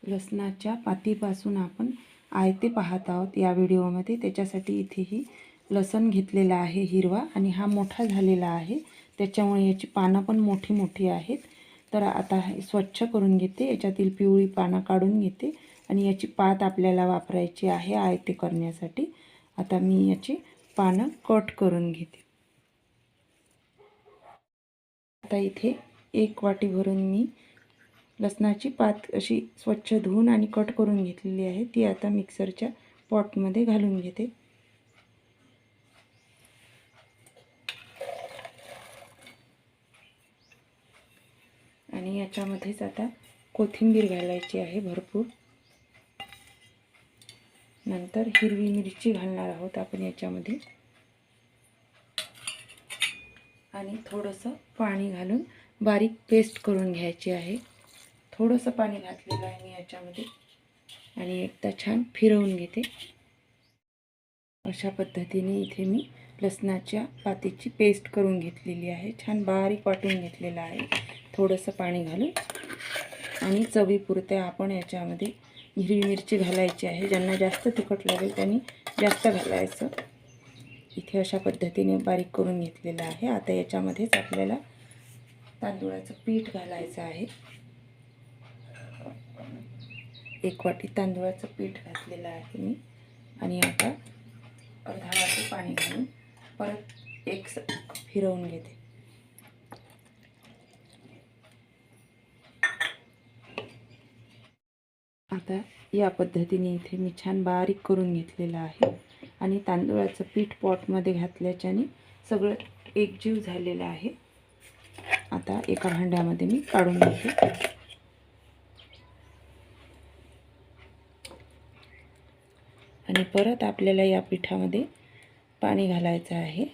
लसणाच्या पातीपासून आपण आयते पाहत आहोत या व्हिडिओमध्ये। त्याच्यासाठी इथेही लसण घेतलेला आहे हिरवा आणि हा मोठा झालेला आहे, त्याच्यामुळे याची पानं पण मोठी मोठी आहेत। तर आता हे स्वच्छ करून घेते, याच्यातील पिवळी पानं काढून घेते आणि याची पात आपल्याला वापरायची आहे आयते करण्यासाठी। आता मी याची पानं कट करून घेते। आता इथे 1 वाटी भरून मी लसणाची पात अशी स्वच्छ धुवून आणि कट करून घेतलेली आहे। ती आता मिक्सरच्या पॉटमध्ये घालून घेते। आणि याच्यामध्येच आता कोथिंबीर घालायची आहे भरपूर। नंतर हिरवी मिरची घालणार आहोत आपण याच्यामध्ये आणि थोडंसं पाणी घालून बारीक पेस्ट करून घ्यायची आहे। थोडंसं पाणी घातलेलं आहे मी याच्यामध्ये आणि एकदा छान फिरवून घेते। अशा पद्धतीने इथे मी लसणाच्या पातीची पेस्ट करून घेतलेली आहे, छान बारीक वाटून घेतलेला आहे थोडंसं पाणी घालून। आणि चवीपुरते आपण याच्यामध्ये हिरवी मिरची घालायची आहे। ज्यांना जास्त तिखट लागेल त्यांनी जास्त घालायचं। इथे अशा पद्धतीने बारीक करून घेतलेलं आहे। आता याच्यामध्येच आपल्याला तांदूळाचं पीठ घालायचं आहे। 1 वाटी तांदूळाचं पीठ घातलेलं आहे मी आणि आता अर्धा वाटी पाणी घालून परत एक फिरवून घेते। आता या पद्धतीने इथे मी छान बारीक करून घेतलेलं आहे आणि तांदूळाचं पीठ पॉटमध्ये घातल्याच्याने सगळं एकजीव झालेलं आहे। आता एका भांड्यामध्ये मी काढून घेते आणि परत आपल्याला या पिठामध्ये पाणी घालायचं आहे।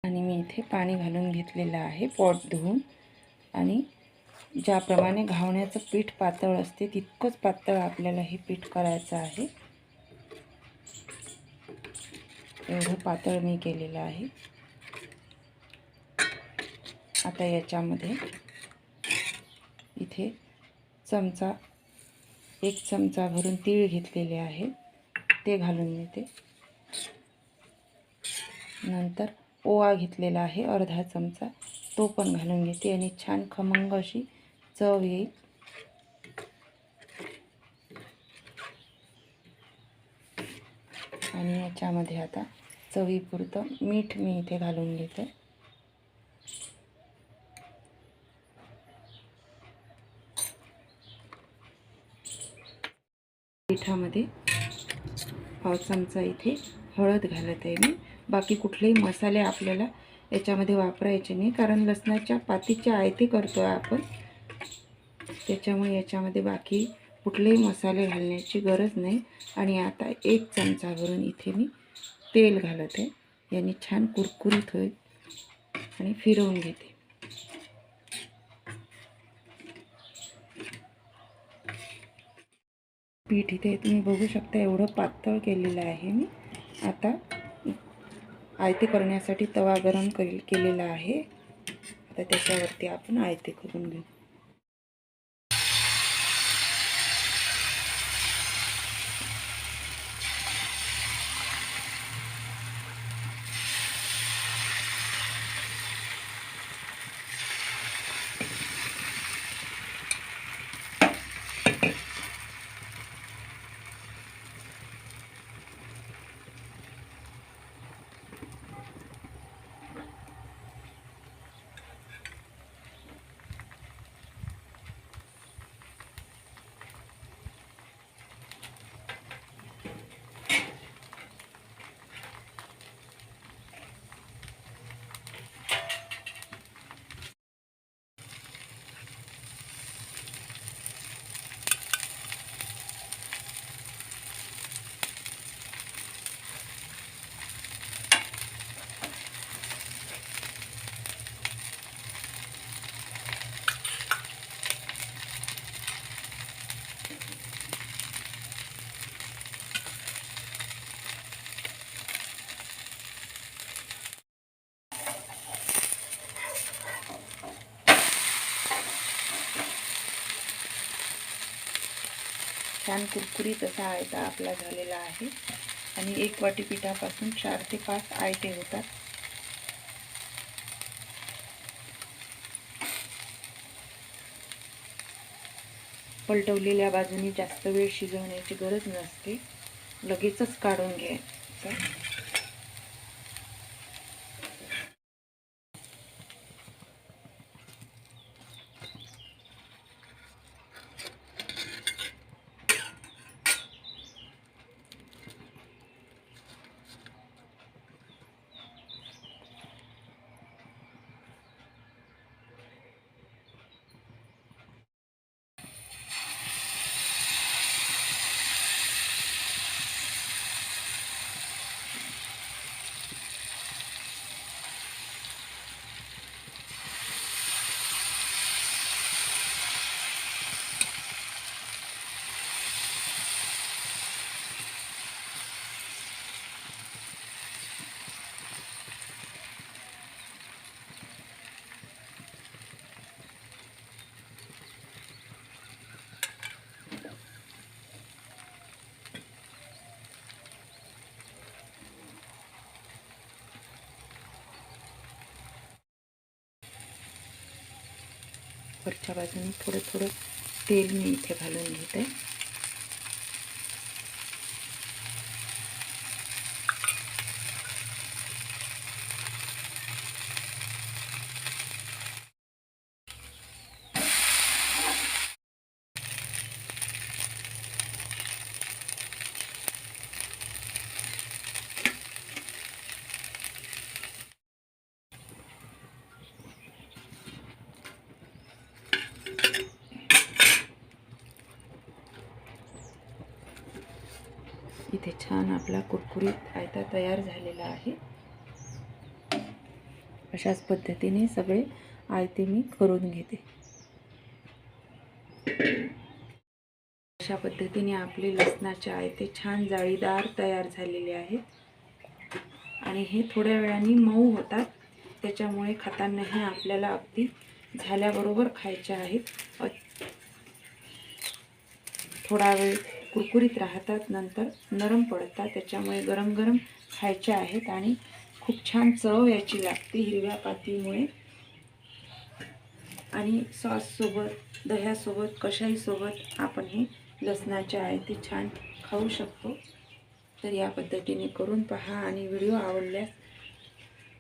आणि मी इथे पाणी घालून घेतलेलं आहे पॉट धुवून। आणि ज्याप्रमाणे घावण्याचं पीठ पातळ असते तितकंच पातळ आपल्याला हे पीठ करायचं आहे। एवढं पातळ मी केलेलं आहे। आता याच्यामध्ये इथे 1 चमचा भरून तीळ घेतलेले आहे ते घालून घेते। नंतर ओवा घेतलेला आहे अर्धा चमचा, तो पण घालून घेते आणि छान खमंग अशी चव येईल। आणि याच्यामध्ये आता चवीपुरतं मीठ मी इथे घालून घेते। पिठामध्ये पाव चमचा इथे हळद घालत आहे मी। बाकी कुठलेही मसाले आपल्याला याच्यामध्ये वापरायचे नाही, कारण लसणाच्या पातीचे आयते करतो आपण, त्याच्यामुळे याच्यामध्ये बाकी कुठलेही मसाले घालण्याची गरज नाही। आणि आता 1 चमचा भरून इथे मी तेल घालत आहे, याने छान कुरकुरीत होईल आणि फिरवून घेते। पीठ इथे तुम्ही बघू शकता एवढं पातळ केलेलं आहे मी। आता आयते करण्यासाठी तवा गरम केलेला आहे। आता त्याच्यावरती आपण आयते करून घेऊ। छान कुरकुरीत असा आयता आपला झालेला आहे आणि 1 वाटी पिठापासून 4 ते 5 आयते होतात. पलटवलेल्या बाजूनी जास्त वेळ शिजवण्याची गरज नसते, लगेचच काढून घ्यायचं. वरच्या बाजूने थोडं थोडं तेल मी इथे घालून घेते. इथे छान आपला कुरकुरीत आयता तयार झालेला आहे. अशाच पद्धतीने सगळे आयते मी करून घेते. अशा पद्धतीने आपले लसणाचे आयते छान जाळीदार तयार झालेले आहेत आणि हे थोड्या वेळाने मऊ होतात, त्याच्यामुळे खाताना हे आपल्याला अगदी झाल्याबरोबर खायचे आहेत. थोडा वेळ कुरकुरीत राहतात, नंतर नरम पडतात, त्याच्यामुळे गरम गरम खायचे आहेत आणि खूप छान चव याची लागते हिरव्या पातीमुळे. आणि सॉससोबत, दह्यासोबत, कशाईसोबत आपण हे लसणाचे आयते छान खाऊ शकतो. तर या पद्धतीने करून पहा आणि व्हिडिओ आवडल्यास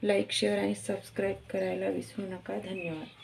लाईक, शेअर आणि सबस्क्राईब करायला विसरू नका. धन्यवाद.